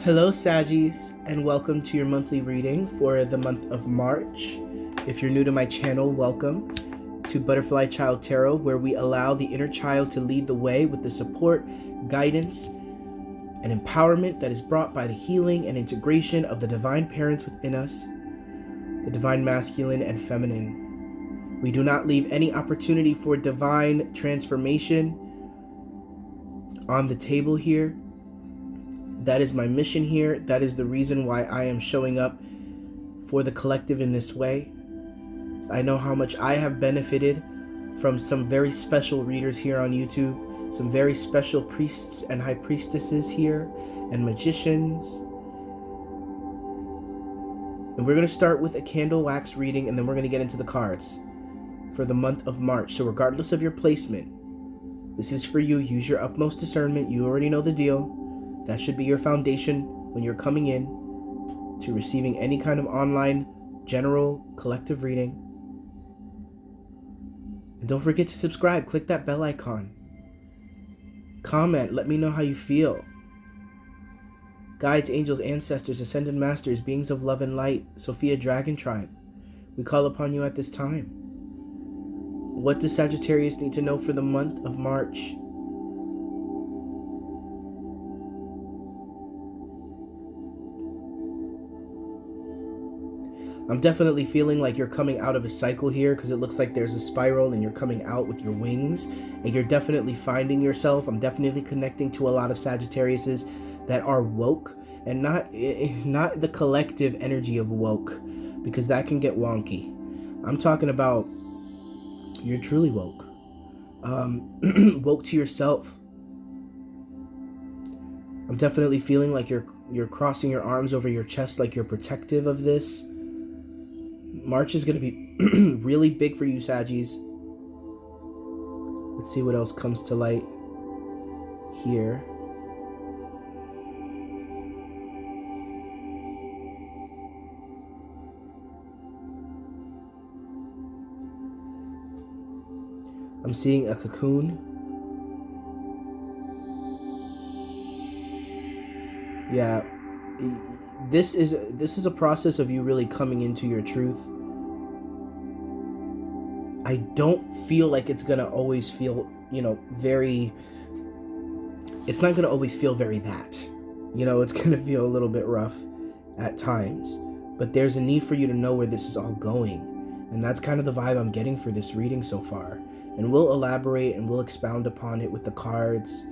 Hello Saggies, and welcome to your monthly reading for the month of March. If you're new to my channel, welcome to Butterfly Child Tarot, where we allow the inner child to lead the way with the support, guidance, and empowerment that is brought by the healing and integration of the divine parents within us, the divine masculine and feminine. We do not leave any opportunity for divine transformation on the table here. That is my mission here. That is the reason why I am showing up for the collective in this way. So I know how much I have benefited from some very special readers here on YouTube, some very special priests and high priestesses here, and magicians. And we're going to start with a candle wax reading, and then we're going to get into the cards for the month of March. So regardless of your placement, this is for you. Use your utmost discernment. You already know the deal. That should be your foundation when you're coming in to receiving any kind of online, general, collective reading. And don't forget to subscribe. Click that bell icon. Comment. Let me know how you feel. Guides, angels, ancestors, ascended masters, beings of love and light, Sophia Dragon Tribe, we call upon you at this time. What does Sagittarius need to know for the month of March? I'm definitely feeling like you're coming out of a cycle here, because it looks like there's a spiral and you're coming out with your wings, and you're definitely finding yourself. I'm definitely connecting to a lot of Sagittariuses that are woke, and not the collective energy of woke, because that can get wonky. I'm talking about you're truly woke. Woke to yourself. I'm definitely feeling like you're crossing your arms over your chest, like you're protective of this. March is going to be really big for you, Saggies. Let's see what else comes to light here. I'm seeing a cocoon. Yeah, this is a process of you really coming into your truth. I don't feel like it's gonna always feel, very. It's not gonna always feel very that. It's gonna feel a little bit rough at times. But there's a need for you to know where this is all going. And that's kind of the vibe I'm getting for this reading so far. And we'll elaborate and we'll expound upon it with the cards.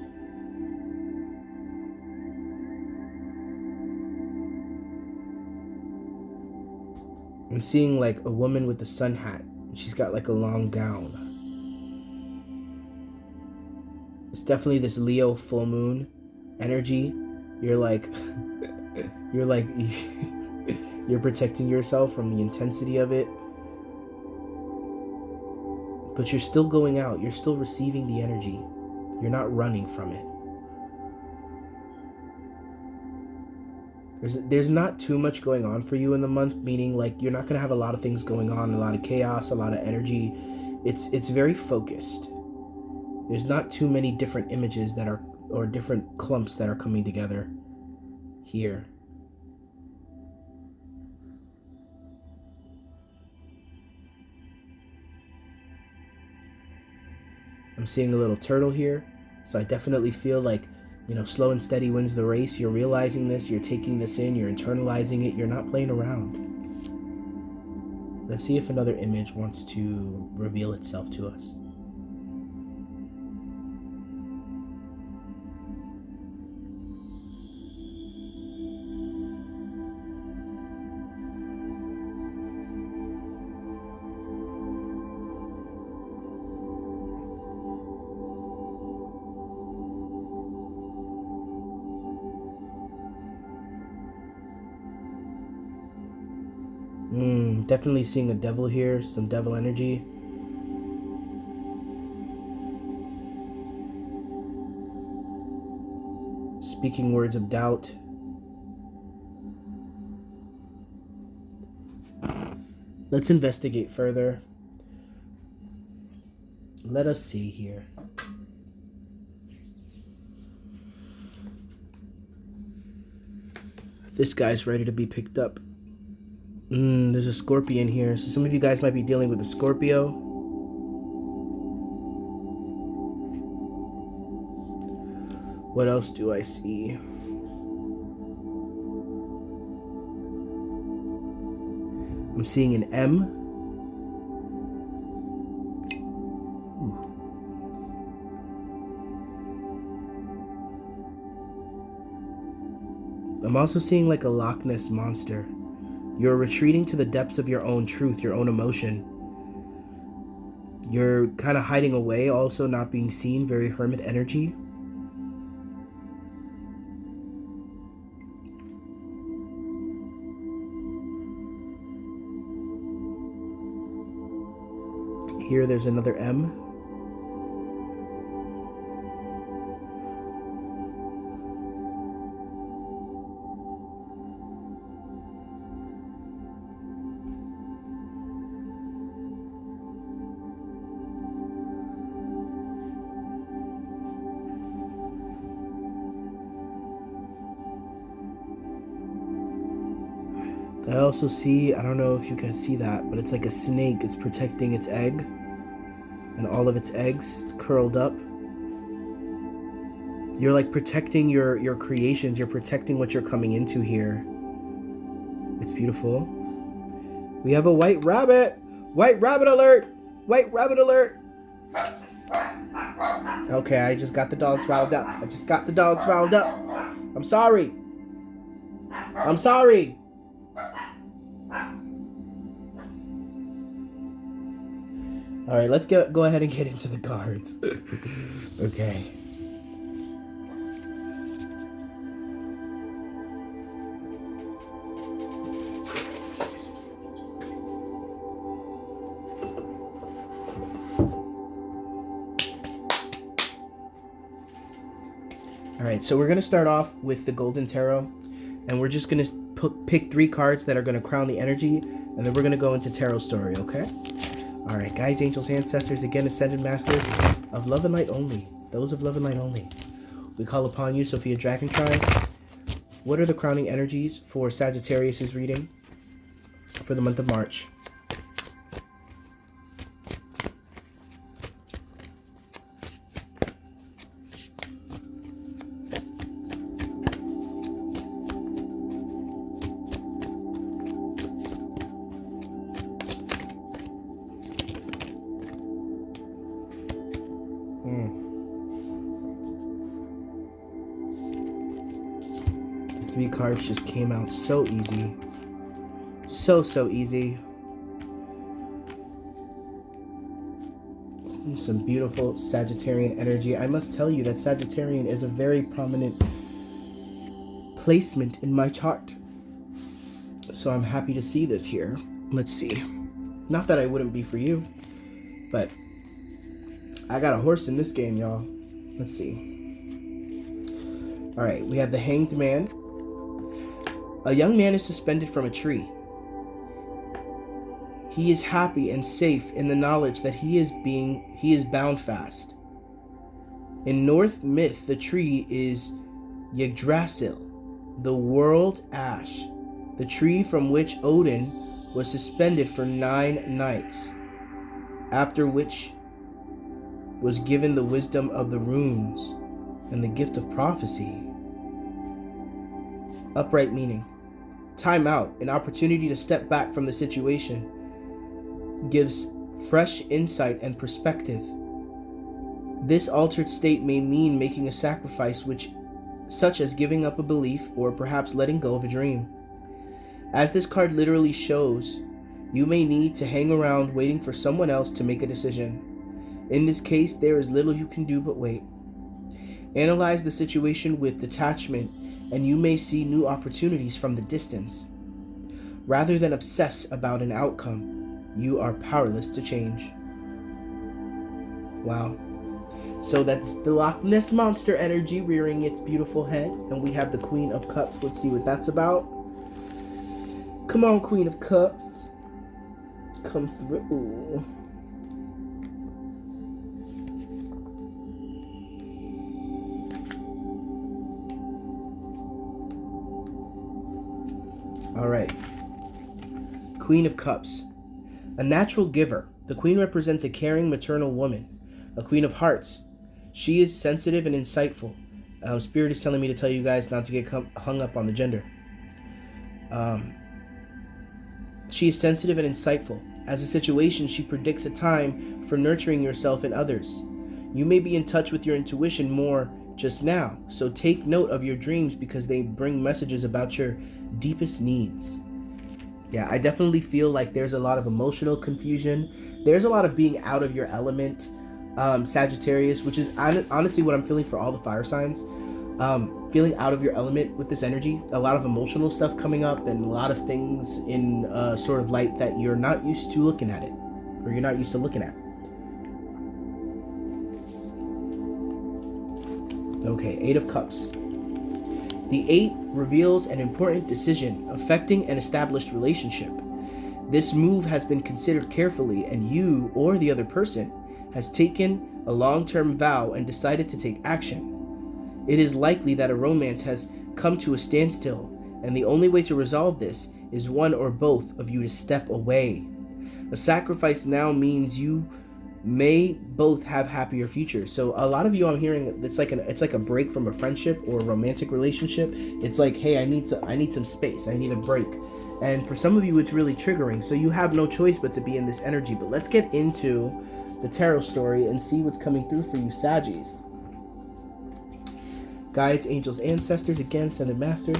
I'm seeing like a woman with a sun hat. She's got like a long gown. It's definitely this Leo full moon energy. You're like, you're protecting yourself from the intensity of it. But you're still going out. You're still receiving the energy. You're not running from it. There's not too much going on for you in the month, meaning like you're not going to have a lot of things going on, a lot of chaos, a lot of energy. It's very focused. There's not too many different images that are, or different clumps that are coming together here. I'm seeing a little turtle here, so I definitely feel like, slow and steady wins the race. You're realizing this, you're taking this in, you're internalizing it, you're not playing around. Let's see if another image wants to reveal itself to us. Definitely seeing a devil here, some devil energy. Speaking words of doubt. Let's investigate further. Let us see here. This guy's ready to be picked up. There's a Scorpion here. So some of you guys might be dealing with a Scorpio. What else do I see? I'm seeing an M. Ooh. I'm also seeing like a Loch Ness monster. You're retreating to the depths of your own truth, your own emotion. You're kind of hiding away, also not being seen, very hermit energy. Here there's another M. I also see, I don't know if you can see that, but it's like a snake. It's protecting its egg. And all of its eggs, it's curled up. You're like protecting your creations. You're protecting what you're coming into here. It's beautiful. We have a white rabbit. White rabbit alert. White rabbit alert. Okay, I just got the dogs riled up. I'm sorry. I'm sorry. All right, let's go ahead and get into the cards. Okay. All right, so we're going to start off with the Golden Tarot, and we're just going to pick 3 cards that are going to crown the energy, and then we're going to go into Tarot story, okay? All right, guides, angels, ancestors, again, ascended masters of love and light only. Those of love and light only. We call upon you, Sophia Dragontribe. What are the crowning energies for Sagittarius' reading for the month of March? The 3 cards just came out so easy. So easy. Some beautiful Sagittarian energy. I must tell you that Sagittarian is a very prominent placement in my chart. So I'm happy to see this here. Let's see. Not that I wouldn't be for you, but I got a horse in this game, y'all. Let's see. All right, we have the Hanged Man. A young man is suspended from a tree. He is happy and safe in the knowledge that he is bound fast. In Norse myth, the tree is Yggdrasil, the world ash, the tree from which Odin was suspended for 9 nights, after which was given the wisdom of the runes and the gift of prophecy. Upright meaning. Time out, an opportunity to step back from the situation, gives fresh insight and perspective. This altered state may mean making a sacrifice, such as giving up a belief or perhaps letting go of a dream. As this card literally shows, you may need to hang around waiting for someone else to make a decision. In this case, there is little you can do but wait. Analyze the situation with detachment, and you may see new opportunities from the distance. Rather than obsess about an outcome, you are powerless to change. Wow. So that's the Loch Ness monster energy rearing its beautiful head, and we have the Queen of Cups. Let's see what that's about. Come on, Queen of Cups. Come through. All right. Queen of Cups. A natural giver. The Queen represents a caring maternal woman. A Queen of Hearts. She is sensitive and insightful. Spirit is telling me to tell you guys not to get hung up on the gender. She is sensitive and insightful. As a situation, she predicts a time for nurturing yourself and others. You may be in touch with your intuition more just now, so take note of your dreams because they bring messages about your deepest needs. Yeah, I definitely feel like there's a lot of emotional confusion. There's a lot of being out of your element, Sagittarius, which is honestly what I'm feeling for all the fire signs. Feeling out of your element with this energy, a lot of emotional stuff coming up and a lot of things in sort of light that you're not used to looking at it, or you're not used to looking at. Okay, Eight of Cups. The 8 reveals an important decision affecting an established relationship. This move has been considered carefully, and you or the other person has taken a long-term vow and decided to take action. It is likely that a romance has come to a standstill, and the only way to resolve this is one or both of you to step away. A sacrifice now means you may both have happier futures. So a lot of you, I'm hearing it's like a break from a friendship or a romantic relationship. It's like, hey, I need some space. I need a break. And for some of you, it's really triggering. So you have no choice but to be in this energy. But let's get into the tarot story and see what's coming through for you, Saggies. Guides, angels, ancestors, again, ascended masters,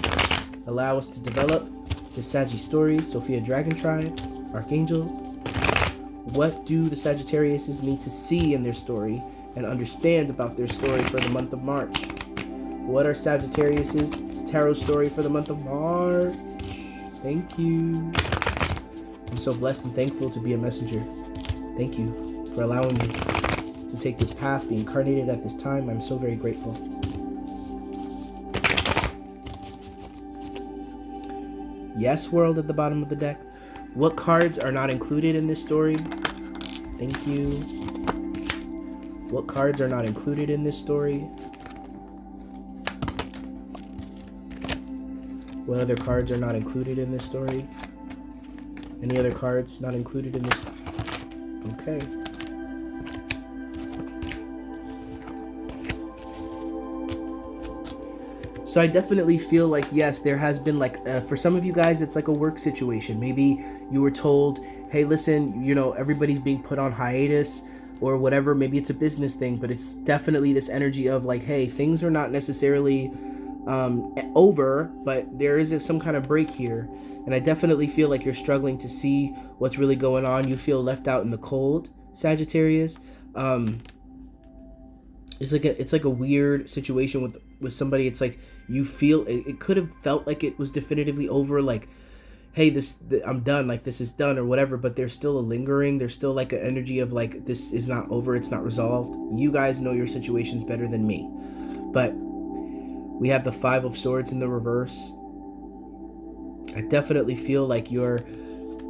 allow us to develop the Saggy stories. Sophia Dragon Tribe, archangels. What do the Sagittariuses need to see in their story and understand about their story for the month of March? What are Sagittarius's tarot story for the month of March? Thank you. I'm so blessed and thankful to be a messenger. Thank you for allowing me to take this path, be incarnated at this time. I'm so very grateful. Yes, world at the bottom of the deck. What cards are not included in this story? Thank you. What cards are not included in this story? What other cards are not included in this story? Any other cards not included in this? Okay. So I definitely feel like, yes, there has been like, for some of you guys, it's like a work situation. Maybe you were told, hey, listen, you know, everybody's being put on hiatus or whatever. Maybe it's a business thing, but it's definitely this energy of like, hey, things are not necessarily over, but there is some kind of break here. And I definitely feel like you're struggling to see what's really going on. You feel left out in the cold, Sagittarius. It's like a weird situation with somebody. It's like you feel it could have felt like it was definitively over, like, hey, I'm done, like this is done or whatever, but there's still a lingering, there's still like an energy of like this is not over, it's not resolved. You guys know your situations better than me. But we have the 5 of Swords in the reverse. I definitely feel like you're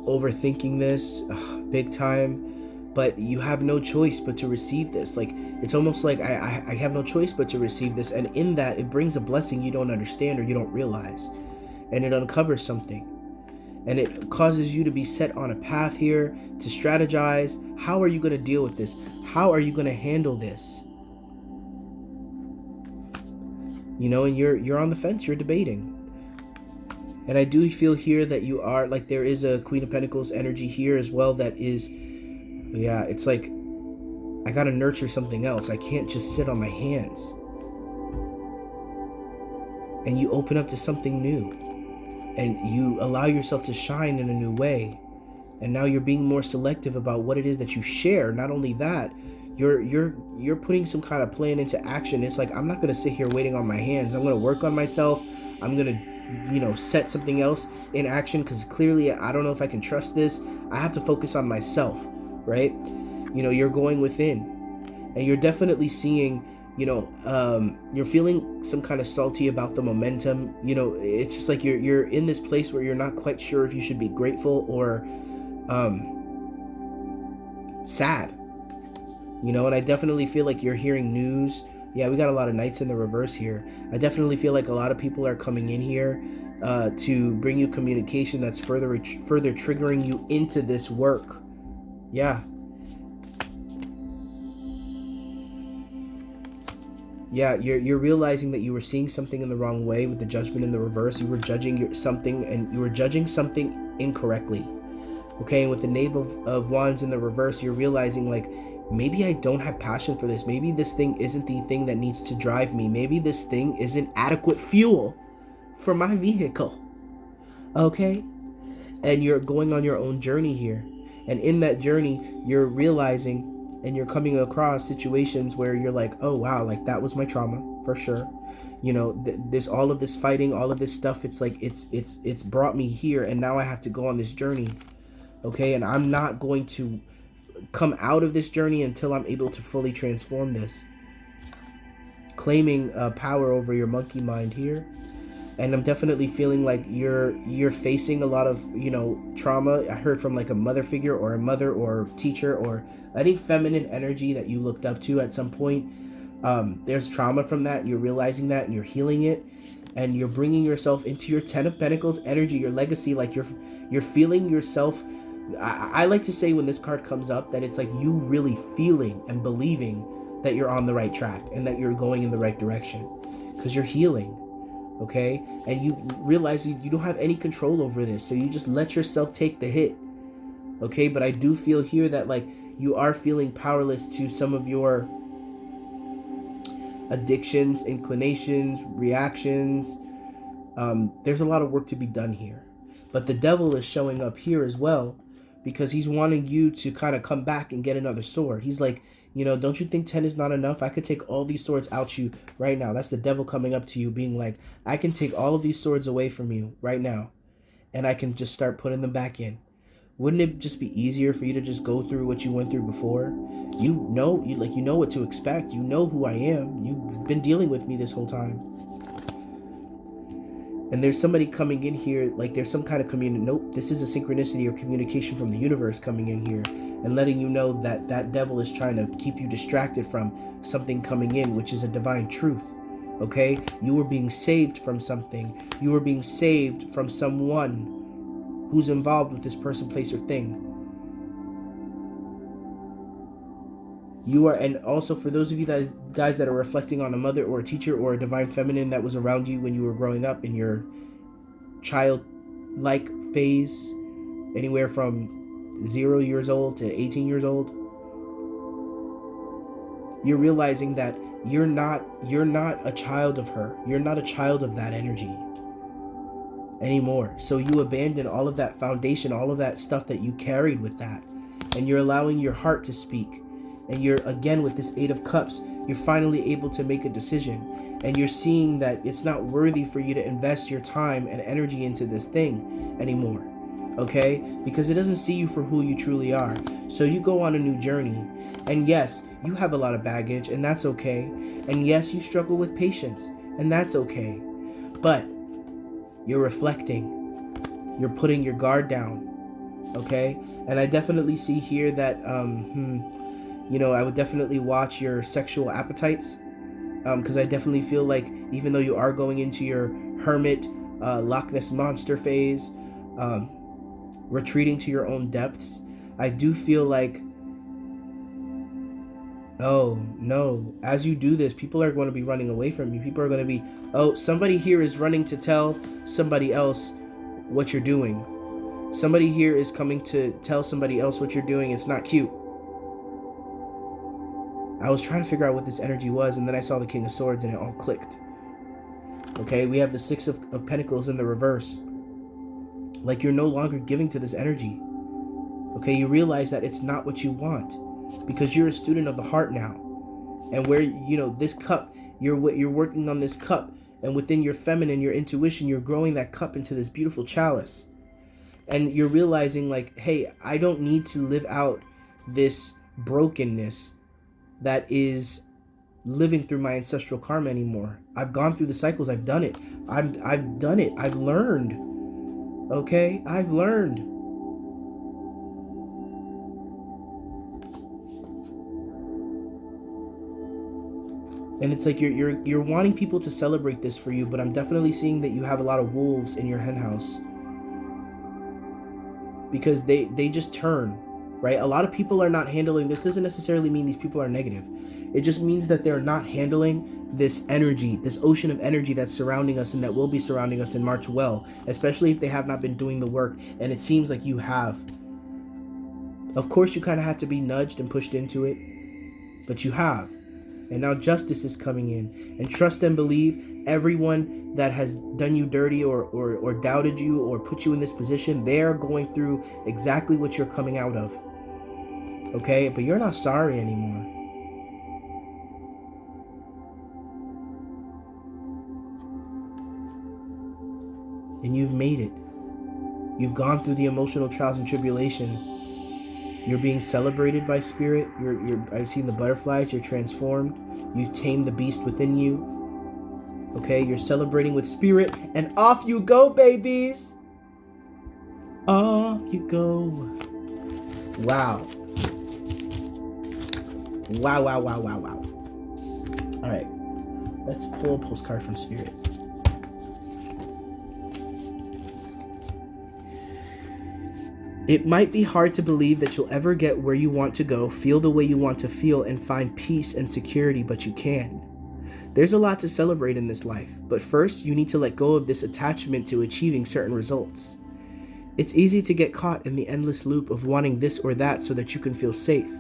overthinking this big time. But you have no choice but to receive this. Like, it's almost like I have no choice but to receive this. And in that, it brings a blessing you don't understand or you don't realize. And it uncovers something. And it causes you to be set on a path here to strategize. How are you going to deal with this? How are you going to handle this? You know, and you're on the fence. You're debating. And I do feel here that you are, like, there is a Queen of Pentacles energy here as well that is... Yeah, it's like, I gotta nurture something else. I can't just sit on my hands. And you open up to something new. And you allow yourself to shine in a new way. And now you're being more selective about what it is that you share. Not only that, you're putting some kind of plan into action. It's like, I'm not gonna sit here waiting on my hands. I'm gonna work on myself. I'm gonna, you know, set something else in action, because clearly I don't know if I can trust this. I have to focus on myself. Right? You know, you're going within, and you're definitely seeing, you know, you're feeling some kind of salty about the momentum. You know, it's just like you're in this place where you're not quite sure if you should be grateful or sad. You know, and I definitely feel like you're hearing news. Yeah, we got a lot of knights in the reverse here. I definitely feel like a lot of people are coming in here to bring you communication that's further triggering you into this work. Yeah. Yeah, you're realizing that you were seeing something in the wrong way with the Judgment in the reverse. You were judging something, and you were judging something incorrectly. Okay, and with the Knave of Wands in the reverse, you're realizing, like, maybe I don't have passion for this. Maybe this thing isn't the thing that needs to drive me. Maybe this thing isn't adequate fuel for my vehicle. Okay? And you're going on your own journey here. And in that journey, you're realizing and you're coming across situations where you're like, oh wow, like that was my trauma for sure. You know, this all of this fighting, all of this stuff, it's like it's brought me here, and now I have to go on this journey. Okay, and I'm not going to come out of this journey until I'm able to fully transform this. Claiming power over your monkey mind here. And I'm definitely feeling like you're facing a lot of, you know, trauma. I heard from like a mother figure or a mother or teacher or any feminine energy that you looked up to at some point. There's trauma from that. You're realizing that and you're healing it. And you're bringing yourself into your Ten of Pentacles energy, your legacy. Like you're feeling yourself. I like to say when this card comes up that it's like you really feeling and believing that you're on the right track and that you're going in the right direction because you're healing. Okay, and you realize you don't have any control over this, so you just let yourself take the hit. Okay, but I do feel here that like you are feeling powerless to some of your addictions, inclinations, reactions. There's a lot of work to be done here, but the devil is showing up here as well because he's wanting you to kind of come back and get another sword. He's like, you know, don't you think 10 is not enough? I could take all these swords out you right now. That's the devil coming up to you being like, I can take all of these swords away from you right now, and I can just start putting them back in. Wouldn't it just be easier for you to just go through what you went through before? You know what to expect. You know who I am. You've been dealing with me this whole time. And there's somebody coming in here, like there's some kind of nope, this is a synchronicity or communication from the universe coming in here and letting you know that that devil is trying to keep you distracted from something coming in, which is a divine truth. Okay? You were being saved from something. You were being saved from someone who's involved with this person, place, or thing. You are, and also for those of you guys that are reflecting on a mother or a teacher or a divine feminine that was around you when you were growing up in your childlike phase, anywhere from 0 years old to 18 years old, you're realizing that you're not a child of her. You're not a child of that energy anymore. So you abandon all of that foundation, all of that stuff that you carried with that, and you're allowing your heart to speak. And you're, again, with this 8 of Cups, you're finally able to make a decision. And you're seeing that it's not worthy for you to invest your time and energy into this thing anymore. Okay? Because it doesn't see you for who you truly are. So you go on a new journey. And yes, you have a lot of baggage, and that's okay. And yes, you struggle with patience, and that's okay. But you're reflecting. You're putting your guard down. Okay? And I definitely see here that, you know, I would definitely watch your sexual appetites, because I definitely feel like even though you are going into your hermit, Loch Ness monster phase, retreating to your own depths, I do feel like, oh no, as you do this, people are going to be running away from you. People are going to be, oh, somebody here is running to tell somebody else what you're doing. Somebody here is coming to tell somebody else what you're doing. It's not cute. I was trying to figure out what this energy was, and then I saw the King of Swords, and it all clicked. Okay, we have the 6 of Pentacles in the reverse. Like you're no longer giving to this energy. Okay, you realize that it's not what you want, because you're a student of the heart now. And where, you know, this cup, you're working on this cup, and within your feminine, your intuition, you're growing that cup into this beautiful chalice. And you're realizing like, hey, I don't need to live out this brokenness that is living through my ancestral karma anymore. I've gone through the cycles. I've done it. I've done it. I've learned. Okay? I've learned. And it's like you're wanting people to celebrate this for you, but I'm definitely seeing that you have a lot of wolves in your hen house. Because they just turn, right? A lot of people are not handling this. Doesn't necessarily mean these people are negative. It just means that they're not handling this energy, this ocean of energy that's surrounding us and that will be surrounding us in March well, especially if they have not been doing the work, and it seems like you have. Of course, you kind of had to be nudged and pushed into it, but you have. And now justice is coming in. And trust and believe, everyone that has done you dirty or doubted you or put you in this position, they're going through exactly what you're coming out of. Okay? But you're not sorry anymore. And you've made it. You've gone through the emotional trials and tribulations. You're being celebrated by spirit. I've seen the butterflies. You're transformed. You've tamed the beast within you. Okay, you're celebrating with spirit, and off you go, babies. Off you go. Wow. Wow, wow, wow, wow, wow. All right, let's pull a postcard from spirit. It might be hard to believe that you'll ever get where you want to go, feel the way you want to feel, and find peace and security, but you can. There's a lot to celebrate in this life, but first you need to let go of this attachment to achieving certain results. It's easy to get caught in the endless loop of wanting this or that so that you can feel safe.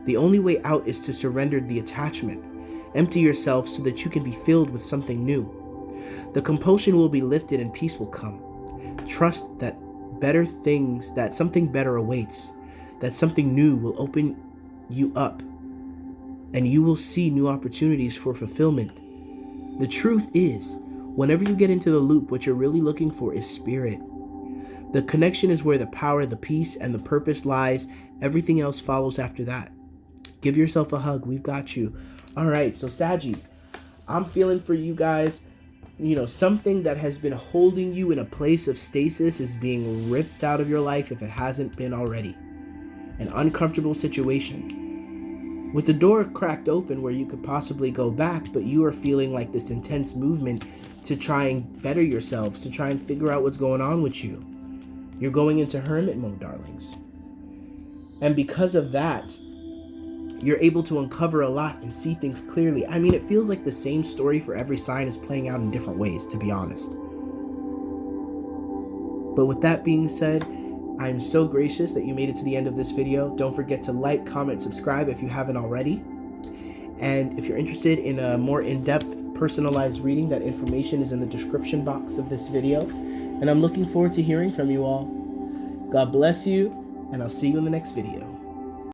The only way out is to surrender the attachment. Empty yourself so that you can be filled with something new. The compulsion will be lifted and peace will come. Trust that something better awaits, that something new will open you up, and you will see new opportunities for fulfillment. The truth is, whenever you get into the loop, what you're really looking for is spirit. The connection is where the power, the peace, and the purpose lies. Everything else follows after that. Give yourself a hug. We've got you. All right, so Saggies, I'm feeling for you guys. Something that has been holding you in a place of stasis is being ripped out of your life if it hasn't been already. An uncomfortable situation. With the door cracked open where you could possibly go back, but you are feeling like this intense movement to try and better yourselves, to try and figure out what's going on with you. You're going into hermit mode, darlings. And because of that, you're able to uncover a lot and see things clearly. I mean, it feels like the same story for every sign is playing out in different ways, to be honest. But with that being said, I'm so gracious that you made it to the end of this video. Don't forget to like, comment, subscribe if you haven't already. And if you're interested in a more in-depth, personalized reading, that information is in the description box of this video. And I'm looking forward to hearing from you all. God bless you, and I'll see you in the next video.